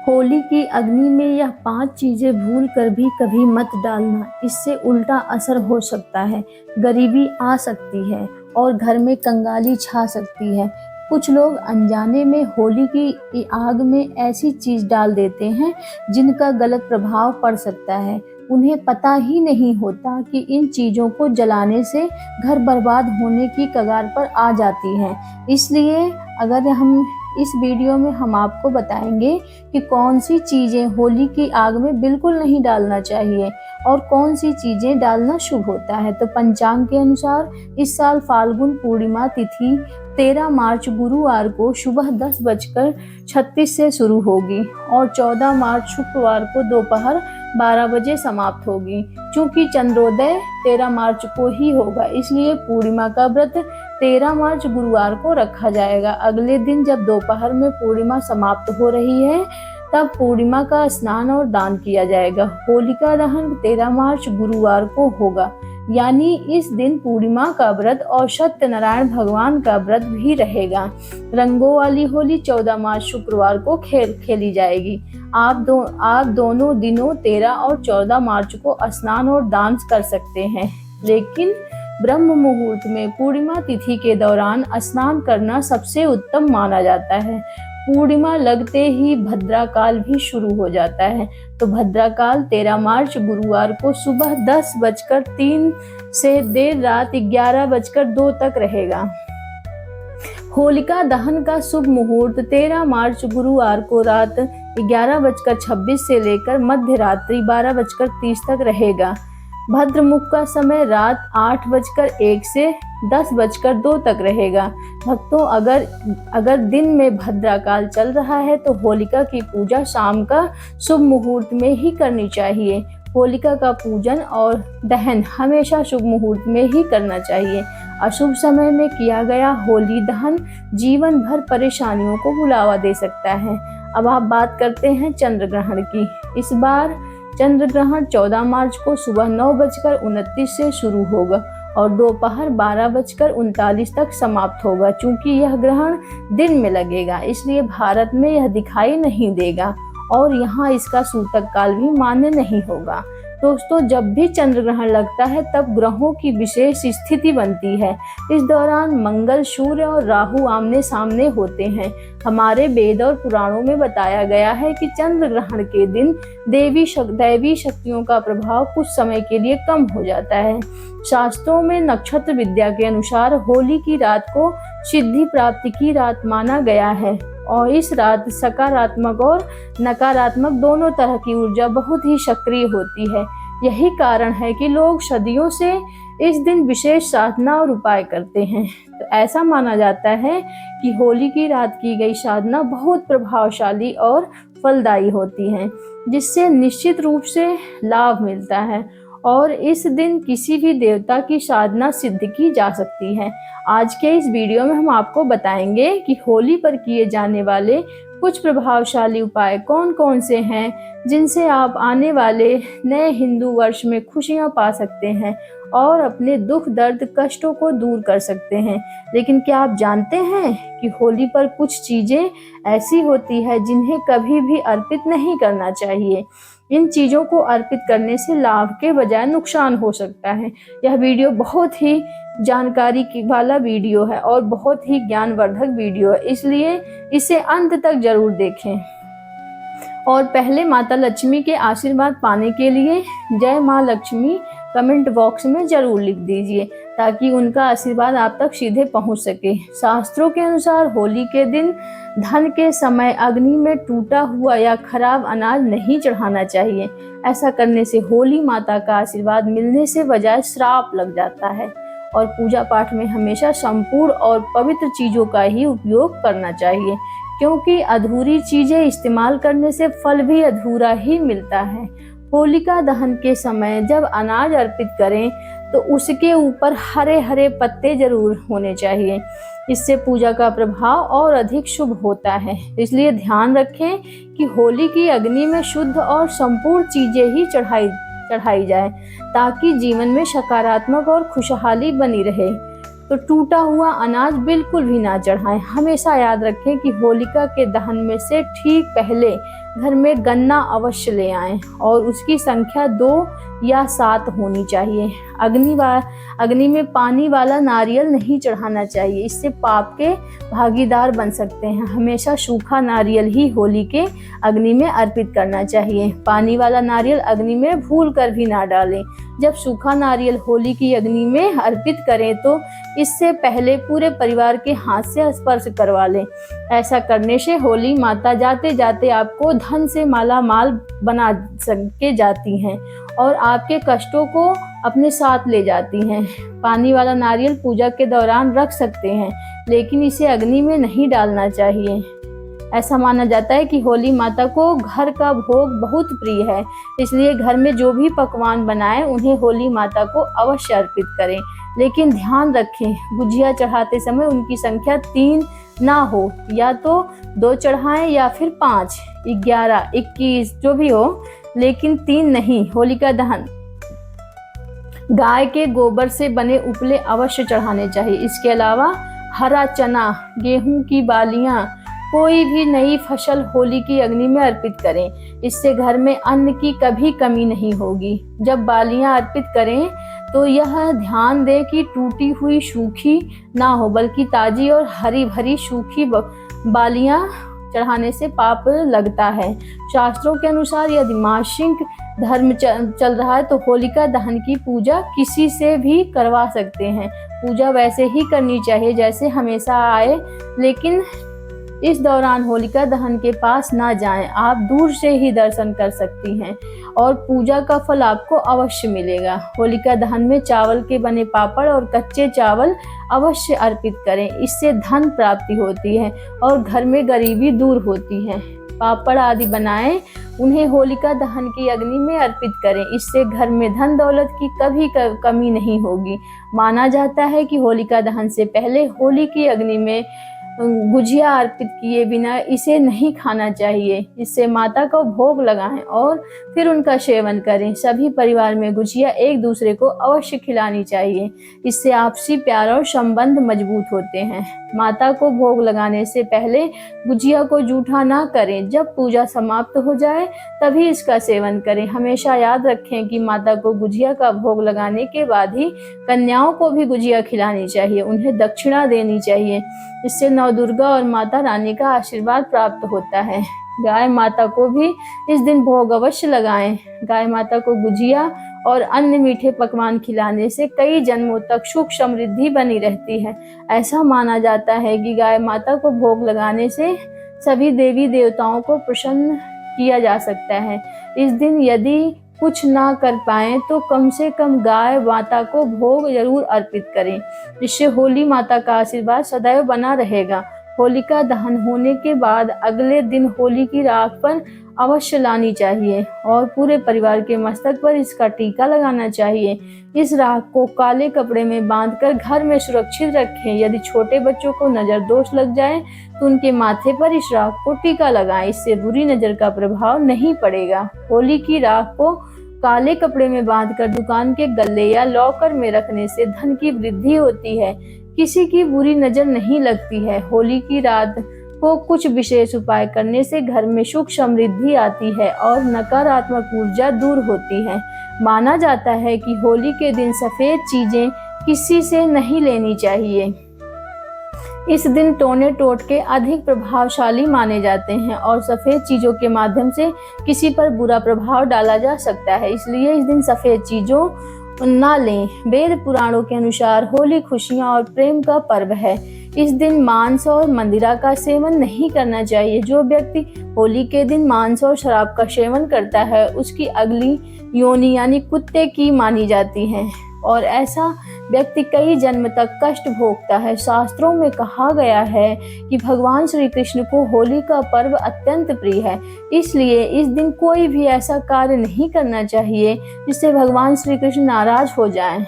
होली की अग्नि में यह 5 चीजें भूल कर भी कभी मत डालना, इससे उल्टा असर हो सकता है। गरीबी आ सकती है और घर में कंगाली छा सकती है। कुछ लोग अनजाने में होली की आग में ऐसी चीज डाल देते हैं जिनका गलत प्रभाव पड़ सकता है। उन्हें पता ही नहीं होता कि इन चीजों को जलाने से घर बर्बाद होने की कगार पर आ जाती है। इसलिए अगर हम इस वीडियो में हम आपको बताएंगे कि कौन सी चीजें होली की आग में बिल्कुल नहीं डालना चाहिए और कौन सी चीजें डालना शुभ होता है। तो पंचांग के अनुसार इस साल फाल्गुन पूर्णिमा तिथि 13 मार्च गुरुवार को सुबह 10:36 से शुरू होगी और 14 मार्च शुक्रवार को दोपहर 12 बजे समाप्त होगी। चूंकि चंद्रोदय 13 मार्च को ही होगा, इसलिए पूर्णिमा का व्रत 13 मार्च गुरुवार को रखा जाएगा। अगले दिन जब दोपहर में पूर्णिमा समाप्त हो रही है, तब पूर्णिमा का स्नान और दान किया जाएगा। होलिका दहन 13 मार्च गुरुवार को होगा, यानी इस दिन पूर्णिमा का व्रत और सत्यनारायण भगवान का व्रत भी रहेगा। रंगों वाली होली 14 मार्च शुक्रवार को खेली जाएगी। आप दोनों दिनों 13 और 14 मार्च को स्नान और दान कर सकते हैं, लेकिन ब्रह्म मुहूर्त में पूर्णिमा तिथि के दौरान स्नान करना सबसे उत्तम माना जाता है। पूर्णिमा लगते ही भद्राकाल भी शुरू हो जाता है। तो भद्राकाल 13 मार्च गुरुवार को सुबह 10:03 से देर रात 11:02 तक रहेगा। होलिका दहन का शुभ मुहूर्त 13 मार्च गुरुवार को रात 11:26 से लेकर मध्य रात्रि 12:30 तक रहेगा। भद्रमुख का समय रात 8:01 से 10:02 तक रहेगा। भक्तों, अगर दिन में भद्राकाल चल रहा है तो होलिका की पूजा शाम का शुभ मुहूर्त में ही करनी चाहिए। होलिका का पूजन और दहन हमेशा शुभ मुहूर्त में ही करना चाहिए। अशुभ समय में किया गया होली दहन जीवन भर परेशानियों को बुलावा दे सकता है। अब आप बात करते हैं चंद्र ग्रहण की। इस बार चंद्र ग्रहण 14 मार्च को सुबह 9:29 से शुरू होगा और दोपहर 12:39 तक समाप्त होगा। चूंकि यह ग्रहण दिन में लगेगा, इसलिए भारत में यह दिखाई नहीं देगा और यहाँ इसका सूतक काल भी मान्य नहीं होगा। दोस्तों, जब भी चंद्र ग्रहण लगता है तब ग्रहों की विशेष स्थिति बनती है। इस दौरान मंगल, सूर्य और राहु आमने सामने होते हैं। हमारे वेद और पुराणों में बताया गया है कि चंद्र ग्रहण के दिन दैवी शक्तियों का प्रभाव कुछ समय के लिए कम हो जाता है। शास्त्रों में नक्षत्र विद्या के अनुसार होली की रात को सिद्धि प्राप्ति की रात माना गया है और इस रात सकारात्मक और नकारात्मक दोनों तरह की ऊर्जा बहुत ही सक्रिय होती है। यही कारण है कि लोग सदियों से इस दिन विशेष साधना और उपाय करते हैं। तो ऐसा माना जाता है कि होली की रात की गई साधना बहुत प्रभावशाली और फलदायी होती है, जिससे निश्चित रूप से लाभ मिलता है और इस दिन किसी भी देवता की साधना सिद्ध की जा सकती है। आज के इस वीडियो में हम आपको बताएंगे कि होली पर किए जाने वाले कुछ प्रभावशाली उपाय कौन कौन से हैं, जिनसे आप आने वाले नए हिंदू वर्ष में खुशियां पा सकते हैं और अपने दुख दर्द कष्टों को दूर कर सकते हैं। लेकिन क्या आप जानते हैं कि होली पर कुछ चीजें ऐसी होती है जिन्हें कभी भी अर्पित नहीं करना चाहिए। इन चीजों को अर्पित करने से लाभ के बजाय नुकसान हो सकता है। यह वीडियो बहुत ही जानकारी वाला वीडियो है और बहुत ही ज्ञानवर्धक वीडियो है, इसलिए इसे अंत तक जरूर देखें। और पहले माता लक्ष्मी के आशीर्वाद पाने के लिए जय माँ लक्ष्मी कमेंट बॉक्स में जरूर लिख दीजिए, ताकि उनका आशीर्वाद आप तक सीधे पहुंच सके। शास्त्रों के अनुसार होली के दिन धन के समय अग्नि में टूटा हुआ या खराब अनाज नहीं चढ़ाना चाहिए। ऐसा करने से होली माता का आशीर्वाद मिलने से बजाय श्राप लग जाता है। और पूजा पाठ में हमेशा संपूर्ण और पवित्र चीजों का ही उपयोग करना चाहिए, क्योंकि अधूरी चीजें इस्तेमाल करने से फल भी अधूरा ही मिलता है। होलिका दहन के समय जब अनाज अर्पित करें तो उसके ऊपर हरे हरे पत्ते जरूर होने चाहिए। इससे पूजा का प्रभाव और अधिक शुभ होता है। इसलिए ध्यान रखें कि होली की अग्नि में शुद्ध और संपूर्ण चीजें ही चढ़ाई जाए, ताकि जीवन में सकारात्मक और खुशहाली बनी रहे। तो टूटा हुआ अनाज बिल्कुल भी ना चढ़ाएं। हमेशा याद रखें कि होलिका के दहन में से ठीक पहले घर में गन्ना अवश्य ले आएं और उसकी संख्या 2 या 7 होनी चाहिए। अग्नि में पानी वाला नारियल नहीं चढ़ाना चाहिए, इससे पाप के भागीदार बन सकते हैं। हमेशा सूखा नारियल ही होली के अग्नि में अर्पित करना चाहिए। पानी वाला नारियल अग्नि में भूल कर भी ना डालें। जब सूखा नारियल होली की अग्नि में अर्पित करें तो इससे पहले पूरे परिवार के हाथ से स्पर्श करवा लें। ऐसा करने से होली माता जाते जाते आपको धन से माला माल बना के जाती हैं और आपके कष्टों को अपने साथ ले जाती हैं। पानी वाला नारियल पूजा के दौरान रख सकते हैं, लेकिन इसे अग्नि में नहीं डालना चाहिए। ऐसा माना जाता है कि होली माता को घर का भोग बहुत प्रिय है, इसलिए घर में जो भी पकवान बनाएं उन्हें होली माता को अवश्य अर्पित करें। लेकिन ध्यान रखें, गुजिया चढ़ाते समय उनकी संख्या 3 ना हो, या तो 2 चढ़ाएं या फिर 5, 11, 21 जो भी हो, लेकिन 3 नहीं। होलिका दहन गाय के गोबर से बने उपले अवश्य चढ़ाने चाहिए। इसके अलावा हरा चना, गेहूं की बालियां, कोई भी नई फसल होली की अग्नि में अर्पित करें। इससे घर में अन्न की कभी कमी नहीं होगी। जब बालियां अर्पित करें तो यह ध्यान दें कि टूटी हुई सूखी ना हो, बल्कि ताजी और हरी भरी सूखी बालियां चढ़ाने से पाप लगता है। शास्त्रों के अनुसार यदि मासिक धर्म चल रहा है तो होलिका दहन की पूजा किसी से भी करवा सकते हैं। पूजा वैसे ही करनी चाहिए जैसे हमेशा आए, लेकिन इस दौरान होलिका दहन के पास ना जाएं। आप दूर से ही दर्शन कर सकती हैं और पूजा का फल आपको अवश्य मिलेगा। होलिका दहन में चावल के बने पापड़ और कच्चे चावल अवश्य अर्पित करें। इससे धन प्राप्ति होती है और घर में गरीबी दूर होती है। पापड़ आदि बनाएं, उन्हें होलिका दहन की अग्नि में अर्पित करें। इससे घर में धन दौलत की कभी कमी नहीं होगी। माना जाता है कि होलिका दहन से पहले होली की अग्नि में गुजिया अर्पित किए बिना इसे नहीं खाना चाहिए। इससे माता को भोग लगाएं और फिर उनका सेवन करें। सभी परिवार में गुजिया एक दूसरे को अवश्य खिलानी चाहिए। इससे आपसी प्यार और संबंध मजबूत होते हैं। माता को भोग लगाने से पहले गुजिया को जूठा ना करें। जब पूजा समाप्त हो जाए तभी इसका सेवन करें। हमेशा याद रखें कि माता को गुजिया का भोग लगाने के बाद ही कन्याओं को भी गुजिया खिलानी चाहिए, उन्हें दक्षिणा देनी चाहिए। इससे नौ दुर्गा और माता रानी का आशीर्वाद प्राप्त होता है। गाय माता को भी इस दिन भोग अवश्य लगाएं। गाय माता को गुजिया और अन्य मीठे पकवान खिलाने से कई जन्मों तक सुख समृद्धि बनी रहती है। ऐसा माना जाता है कि गाय माता को भोग लगाने से सभी देवी देवताओं को प्रसन्न किया जा सकता है। इस दिन यदि कुछ ना कर पाएं तो कम से कम गाय माता को भोग जरूर अर्पित करें। इससे होली माता का आशीर्वाद सदैव बना रहेगा। होलिका दहन होने के बाद अगले दिन होली की राख पर अवश्य लानी चाहिए और पूरे परिवार के मस्तक पर इसका टीका लगाना चाहिए। इस राख को काले कपड़े में बांधकर घर में सुरक्षित रखें। यदि छोटे बच्चों को नजर दोष लग जाए तो उनके माथे पर इस राख को टीका लगाएं। इससे बुरी नजर का प्रभाव नहीं पड़ेगा। होली की राख को काले कपड़े में बांधकर दुकान के गल्ले या लॉकर में रखने से धन की वृद्धि होती है, किसी की बुरी नजर नहीं लगती है। होली की रात को कुछ विशेष उपाय करने से घर में सुख समृद्धि आती है और नकारात्मक ऊर्जा दूर होती है। माना जाता है कि होली के दिन सफेद चीजें किसी से नहीं लेनी चाहिए। इस दिन टोने टोटके अधिक प्रभावशाली माने जाते हैं और सफेद चीजों के माध्यम से किसी पर बुरा प्रभाव डाला जा सकता है, इसलिए इस दिन सफेद चीजों ना लें। वेद पुराणों के अनुसार होली खुशियां और प्रेम का पर्व है। इस दिन मांस और मंदिरा का सेवन नहीं करना चाहिए। जो व्यक्ति होली के दिन मांस और शराब का सेवन करता है उसकी अगली योनि यानी कुत्ते की मानी जाती है और ऐसा व्यक्ति कई जन्म तक कष्ट भोगता है। शास्त्रों में कहा गया है कि भगवान श्री कृष्ण को होली का पर्व अत्यंत प्रिय है, इसलिए इस दिन कोई भी ऐसा कार्य नहीं करना चाहिए जिससे भगवान श्री कृष्ण नाराज हो जाएं।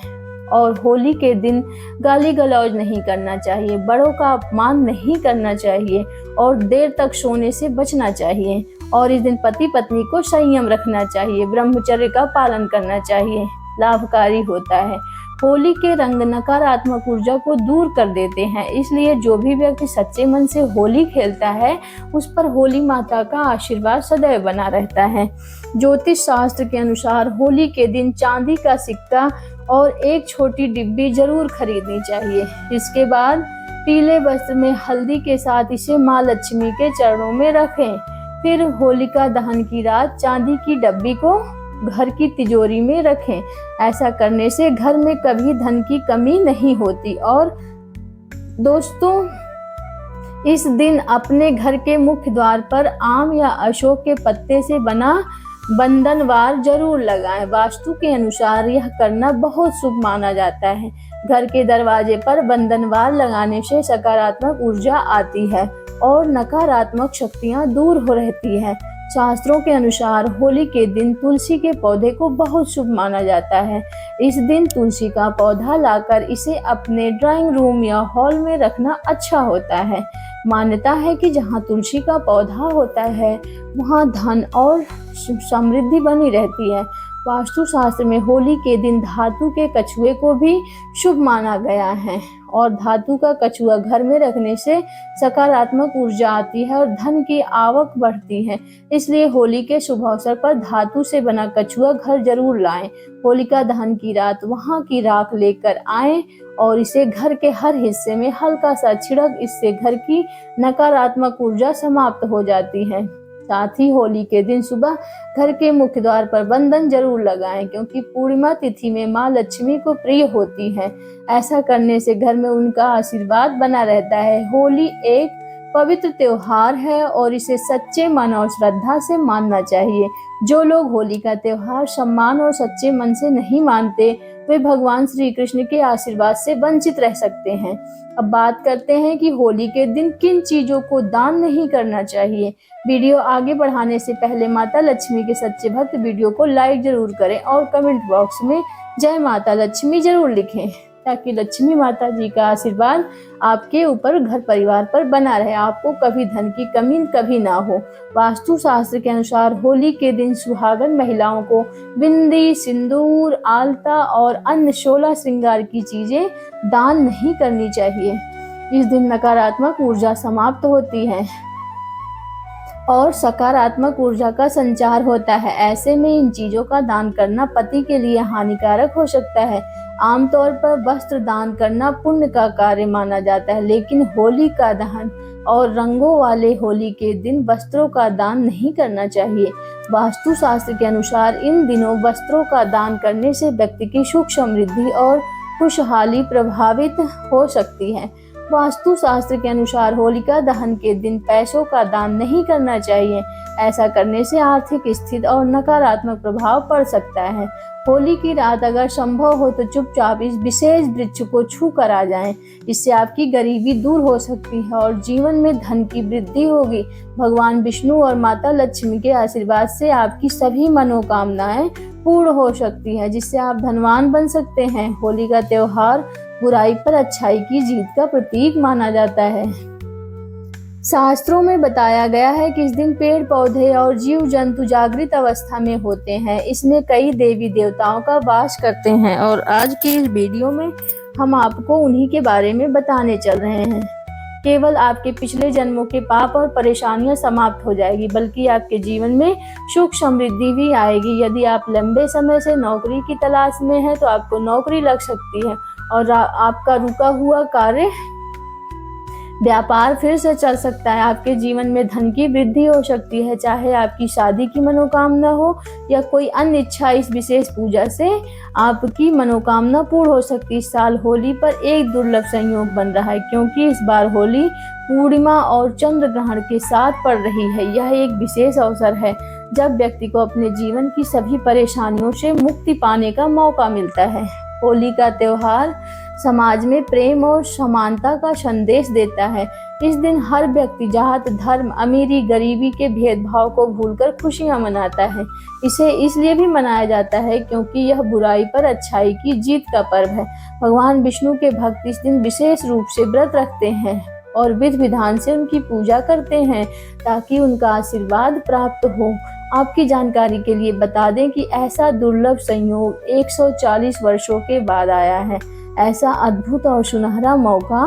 और होली के दिन गाली गलौज नहीं करना चाहिए, बड़ों का अपमान नहीं करना चाहिए और देर तक सोने से बचना चाहिए। और इस दिन पति पत्नी को संयम रखना चाहिए, ब्रह्मचर्य का पालन करना चाहिए, लाभकारी होता है। होली के रंग नकारात्मक ऊर्जा को दूर कर देते हैं, इसलिए जो भी व्यक्ति सच्चे मन से होली खेलता है उस पर होली माता का आशीर्वाद सदैव बना रहता है। ज्योतिष शास्त्र के अनुसार होली के दिन चांदी का सिक्का और एक छोटी डिब्बी जरूर खरीदनी चाहिए। इसके बाद पीले वस्त्र में हल्दी के साथ इसे माँ लक्ष्मी के चरणों में रखें। फिर होलिका दहन की रात चांदी की डब्बी को घर की तिजोरी में रखें। ऐसा करने से घर में कभी धन की कमी नहीं होती। और दोस्तों, इस दिन अपने घर के मुख्य द्वार पर आम या अशोक के पत्ते से बना बंधनवार जरूर लगाएं। वास्तु के अनुसार यह करना बहुत शुभ माना जाता है। घर के दरवाजे पर बंधनवार लगाने से सकारात्मक ऊर्जा आती है और नकारात्मक शक्तियां दूर हो रहती है। शास्त्रों के अनुसार होली के दिन तुलसी के पौधे को बहुत शुभ माना जाता है। इस दिन तुलसी का पौधा लाकर इसे अपने ड्राइंग रूम या हॉल में रखना अच्छा होता है। मान्यता है कि जहाँ तुलसी का पौधा होता है वहाँ धन और समृद्धि बनी रहती है। वास्तु शास्त्र में होली के दिन धातु के कछुए को भी शुभ माना गया है और धातु का कछुआ घर में रखने से सकारात्मक ऊर्जा आती है और धन की आवक बढ़ती है। इसलिए होली के शुभ अवसर पर धातु से बना कछुआ घर जरूर लाएं। होलिका दहन की रात वहां की राख लेकर आएं और इसे घर के हर हिस्से में हल्का सा छिड़क, इससे घर की नकारात्मक ऊर्जा समाप्त हो जाती है। साथ ही होली के दिन सुबह घर के मुख्य द्वार पर बंधन जरूर लगाएं, क्योंकि पूर्णिमा तिथि में माँ लक्ष्मी को प्रिय होती है। ऐसा करने से घर में उनका आशीर्वाद बना रहता है। होली एक पवित्र त्योहार है और इसे सच्चे मन और श्रद्धा से मानना चाहिए। जो लोग होली का त्योहार सम्मान और सच्चे मन से नहीं मानते वे भगवान श्री कृष्ण के आशीर्वाद से वंचित रह सकते हैं। अब बात करते हैं कि होली के दिन किन चीजों को दान नहीं करना चाहिए। वीडियो आगे बढ़ाने से पहले माता लक्ष्मी के सच्चे भक्त वीडियो को लाइक जरूर करें और कमेंट बॉक्स में जय माता लक्ष्मी जरूर लिखें, ताकि लक्ष्मी माता जी का आशीर्वाद आपके ऊपर घर परिवार पर बना रहे, आपको कभी धन की कमी कभी ना हो। वास्तु शास्त्र के अनुसार होली के दिन सुहागन महिलाओं को बिंदी, सिंदूर, आलता और अन्य 16 श्रृंगार की चीजें दान नहीं करनी चाहिए। इस दिन नकारात्मक ऊर्जा समाप्त होती है और सकारात्मक ऊर्जा का संचार होता है। ऐसे में इन चीजों का दान करना पति के लिए हानिकारक हो सकता है। आमतौर पर वस्त्र दान करना पुण्य का कार्य माना जाता है, लेकिन होली का दहन और रंगों वाले होली के दिन वस्त्रों का दान नहीं करना चाहिए। वास्तु शास्त्र के अनुसार इन दिनों वस्त्रों का दान करने से व्यक्ति की सुख, समृद्धि और खुशहाली प्रभावित हो सकती है। वास्तु शास्त्र के अनुसार होलिका दहन के दिन पैसों का दान नहीं करना चाहिए। ऐसा करने से आर्थिक स्थिति और नकारात्मक प्रभाव पड़ सकता है। होली की रात अगर संभव हो तो चुपचाप इस विशेष वृक्ष को छू कर आ जाएं। इससे आपकी गरीबी दूर हो सकती है और जीवन में धन की वृद्धि होगी। भगवान विष्णु और माता लक्ष्मी के आशीर्वाद से आपकी सभी मनोकामनाएं पूर्ण हो सकती है, जिससे आप धनवान बन सकते हैं। होली का त्योहार बुराई पर अच्छाई की जीत का प्रतीक माना जाता है। शास्त्रों में बताया गया है कि इस दिन पेड़ पौधे और जीव जंतु जागृत अवस्था में होते हैं। इसमें कई देवी देवताओं का वास करते हैं और आज की इस वीडियो में हम आपको उन्हीं के बारे में बताने चल रहे हैं। केवल आपके पिछले जन्मों के पाप और परेशानियां समाप्त हो जाएगी, बल्कि आपके जीवन में सुख समृद्धि भी आएगी। यदि आप लंबे समय से नौकरी की तलाश में हैं तो आपको नौकरी लग सकती है और आपका रुका हुआ कार्य व्यापार फिर से चल सकता है। आपके जीवन में धन की वृद्धि हो सकती है। चाहे आपकी शादी की मनोकामना हो या कोई अन्य इच्छा, इस विशेष पूजा से आपकी मनोकामना पूर्ण हो सकती है। इस साल होली पर एक दुर्लभ संयोग बन रहा है, क्योंकि इस बार होली पूर्णिमा और चंद्र ग्रहण के साथ पड़ रही है। यह एक विशेष अवसर है जब व्यक्ति को अपने जीवन की सभी परेशानियों से मुक्ति पाने का मौका मिलता है। होली का त्योहार समाज में प्रेम और समानता का संदेश देता है। इस दिन हर व्यक्ति जात, धर्म, अमीरी, गरीबी के भेदभाव को भूलकर खुशियां मनाता है। इसे इसलिए भी मनाया जाता है क्योंकि यह बुराई पर अच्छाई की जीत का पर्व है। भगवान विष्णु के भक्त इस दिन विशेष रूप से व्रत रखते हैं और विधि विधान से उनकी पूजा करते हैं ताकि उनका आशीर्वाद प्राप्त हो आपकी जानकारी के लिए बता दें कि ऐसा दुर्लभ संयोग 140 वर्षों के बाद आया है। ऐसा अद्भुत और सुनहरा मौका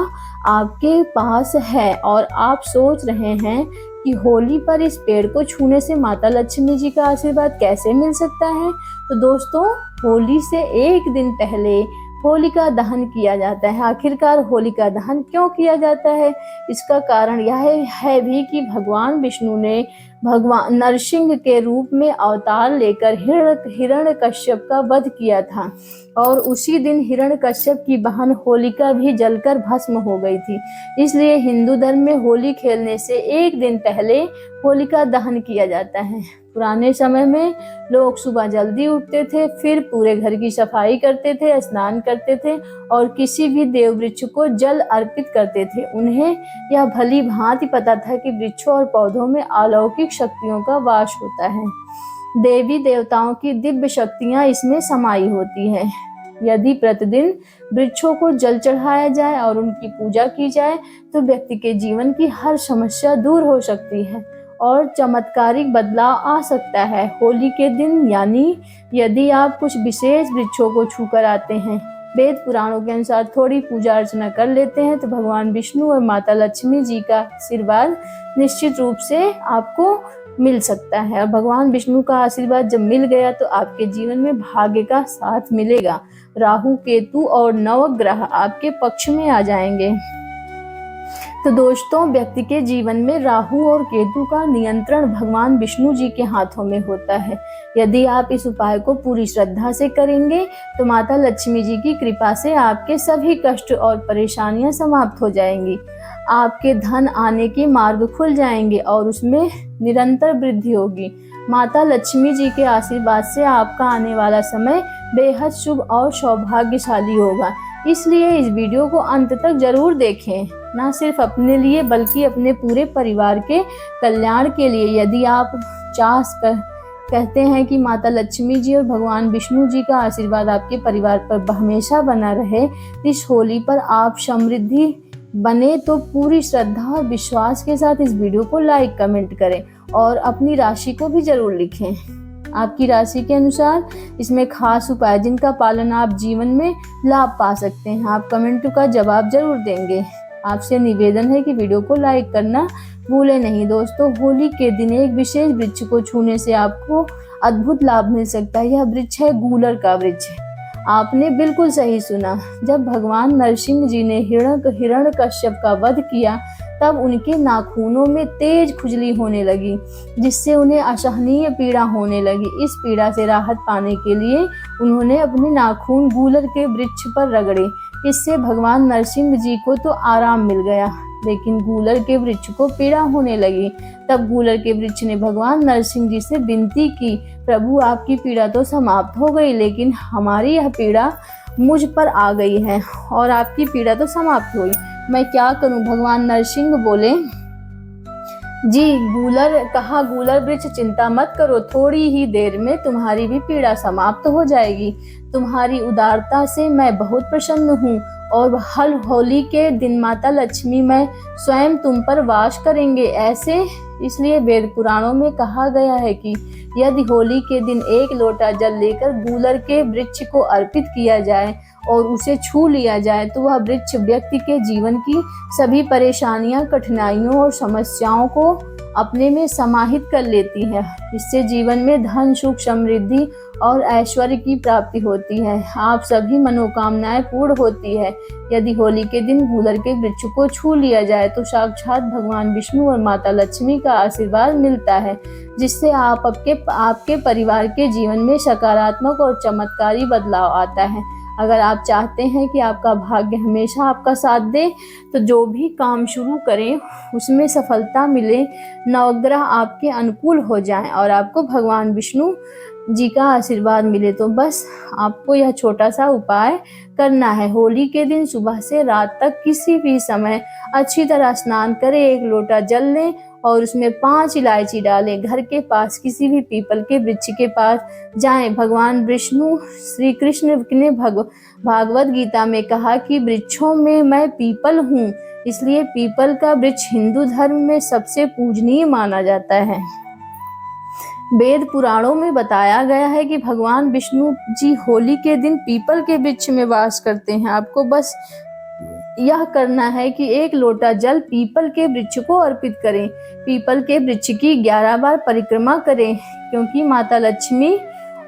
आपके पास है और आप सोच रहे हैं कि होली पर इस पेड़ को छूने से माता लक्ष्मी जी का आशीर्वाद कैसे मिल सकता है। तो दोस्तों, होली से एक दिन पहले होलिका दहन किया जाता है। आखिरकार होलिका दहन क्यों किया जाता है? इसका कारण यह है भी कि भगवान विष्णु ने भगवान नरसिंह के रूप में अवतार लेकर हिरण्यकश्यप का वध किया था और उसी दिन हिरण्यकश्यप की बहन होलिका भी जलकर भस्म हो गई थी। इसलिए हिंदू धर्म में होली खेलने से एक दिन पहले होलिका दहन किया जाता है। पुराने समय में लोग सुबह जल्दी उठते थे, फिर पूरे घर की सफाई करते थे, स्नान करते थे और किसी भी देव वृक्ष को जल अर्पित करते थे। उन्हें यह भली भांति पता था कि वृक्षों और पौधों में अलौकिक शक्तियों का वास होता है। देवी देवताओं की दिव्य शक्तियां इसमें समाई होती हैं। यदि प्रतिदिन वृक्षों को जल चढ़ाया जाए और उनकी पूजा की जाए तो व्यक्ति के जीवन की हर समस्या दूर हो सकती है और चमत्कारिक बदलाव आ सकता है। होली के दिन यानी यदि आप कुछ विशेष वृक्षों को छूकर आते हैं, वेद पुराणों के अनुसार थोड़ी पूजा अर्चना कर लेते हैं तो भगवान विष्णु और माता लक्ष्मी जी का आशीर्वाद निश्चित रूप से आपको मिल सकता है। और भगवान विष्णु का आशीर्वाद जब मिल गया तो आपके जीवन में भाग्य का साथ मिलेगा। राहु, केतु और नवग्रह आपके पक्ष में आ जाएंगे। तो दोस्तों, व्यक्ति के जीवन में राहु और केतु का नियंत्रण भगवान विष्णु जी के हाथों में होता है। यदि आप इस उपाय को पूरी श्रद्धा से करेंगे तो माता लक्ष्मी जी की कृपा से आपके सभी कष्ट और परेशानियां समाप्त हो जाएंगी। आपके धन आने के मार्ग खुल जाएंगे और उसमें निरंतर वृद्धि होगी। माता लक्ष्मी जी के आशीर्वाद से आपका आने वाला समय बेहद शुभ और सौभाग्यशाली होगा। इसलिए इस वीडियो को अंत तक जरूर देखें, ना सिर्फ अपने लिए बल्कि अपने पूरे परिवार के कल्याण के लिए। यदि आप कहते हैं कि माता लक्ष्मी जी और भगवान विष्णु जी का आशीर्वाद आपके परिवार पर हमेशा बना रहे, इस होली पर आप समृद्धि बने, तो पूरी श्रद्धा और विश्वास के साथ इस वीडियो को लाइक कमेंट करें और अपनी राशि को भी जरूर लिखें। आपकी राशि के अनुसार इसमें खास उपाय जिनका पालन आप जीवन में लाभ पा सकते हैं, आप कमेंट का जवाब जरूर देंगे। आपसे निवेदन है कि वीडियो को लाइक करना भूलें नहीं। दोस्तों, होली के दिन एक विशेष वृक्ष को छूने से आपको अद्भुत लाभ मिल सकता है। यह वृक्ष है गूलर का वृक्ष। आपने बिल्कुल सही सुना। जब भगवान नरसिंह जी ने हिरण्यकश्यप का वध किया तब उनके नाखूनों में तेज खुजली होने लगी, जिससे उन्हें असहनीय पीड़ा होने लगी। इस पीड़ा से राहत पाने के लिए उन्होंने अपने नाखून गूलर के वृक्ष पर रगड़े। इससे भगवान नरसिंह जी को तो आराम मिल गया, लेकिन गूलर के वृक्ष को पीड़ा होने लगी। तब गूलर के वृक्ष ने भगवान नरसिंह जी से विनती की, प्रभु आपकी पीड़ा तो समाप्त हो गई, लेकिन हमारी यह पीड़ा मुझ पर आ गई है और आपकी पीड़ा तो समाप्त हुई, मैं क्या करूं? भगवान नरसिंह बोले, जी गूलर वृक्ष चिंता मत करो, थोड़ी ही देर में तुम्हारी भी पीड़ा समाप्त हो जाएगी। तुम्हारी उदारता से मैं बहुत प्रसन्न हूँ और हर होली के दिन माता लक्ष्मी मैं स्वयं तुम पर वास करेंगे। ऐसे इसलिए वेद पुराणों में कहा गया है कि यदि होली के दिन एक लोटा जल लेकर गूलर के वृक्ष को अर्पित किया जाए और उसे छू लिया जाए तो वह वृक्ष व्यक्ति के जीवन की सभी परेशानियां, कठिनाइयों और समस्याओं को अपने में समाहित कर लेती है। इससे जीवन में धन, सुख, समृद्धि और ऐश्वर्य की प्राप्ति होती है। आप सभी मनोकामनाएं पूर्ण होती है। यदि होली के दिन गूलर के वृक्ष को छू लिया जाए तो साक्षात भगवान विष्णु और माता लक्ष्मी का आशीर्वाद मिलता है, जिससे आपके परिवार के जीवन में सकारात्मक और चमत्कारी बदलाव आता है। अगर आप चाहते हैं कि आपका भाग्य हमेशा आपका साथ दे तो जो भी काम शुरू करें उसमें सफलता मिले, नवग्रह आपके अनुकूल हो जाएं और आपको भगवान विष्णु जी का आशीर्वाद मिले, तो बस आपको यह छोटा सा उपाय करना है। होली के दिन सुबह से रात तक किसी भी समय अच्छी तरह स्नान करें, एक लोटा जल लें और उसमें 5 इलायची डालें। घर के पास किसी भी पीपल के वृक्ष के पास जाएं। भगवान विष्णु श्री कृष्ण ने भागवत गीता में कहा कि वृक्षों में मैं पीपल हूँ, इसलिए पीपल का वृक्ष हिंदू धर्म में सबसे पूजनीय माना जाता है। वेद पुराणों में बताया गया है कि भगवान विष्णु जी होली के दिन पीपल के वृक्ष में वास करते हैं। आपको बस यह करना है कि 1 लोटा जल पीपल के वृक्ष को अर्पित करें। पीपल के वृक्ष की 11 बार परिक्रमा करें, क्योंकि माता लक्ष्मी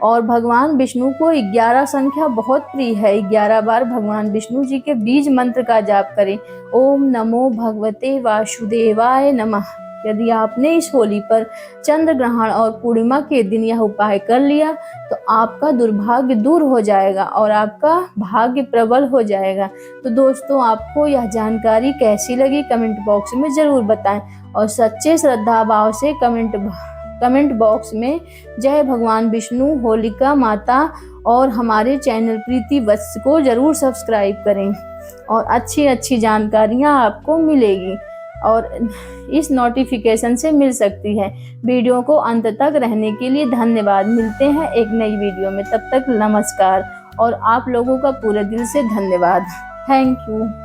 और भगवान विष्णु को 11 संख्या बहुत प्रिय है। 11 बार भगवान विष्णु जी के बीज मंत्र का जाप करें। ओम नमो भगवते वासुदेवाय नमः। यदि आपने इस होली पर चंद्र ग्रहण और पूर्णिमा के दिन यह उपाय कर लिया तो आपका दुर्भाग्य दूर हो जाएगा और आपका भाग्य प्रबल हो जाएगा। तो दोस्तों, आपको यह जानकारी कैसी लगी कमेंट बॉक्स में ज़रूर बताएं और सच्चे श्रद्धा भाव से कमेंट बॉक्स में जय भगवान विष्णु, होलिका माता और हमारे चैनल प्रीति वत्स को ज़रूर सब्सक्राइब करें और अच्छी जानकारियाँ आपको मिलेगी और इस नोटिफिकेशन से मिल सकती है। वीडियो को अंत तक रहने के लिए धन्यवाद। मिलते हैं एक नई वीडियो में, तब तक नमस्कार और आप लोगों का पूरे दिल से धन्यवाद। Thank you.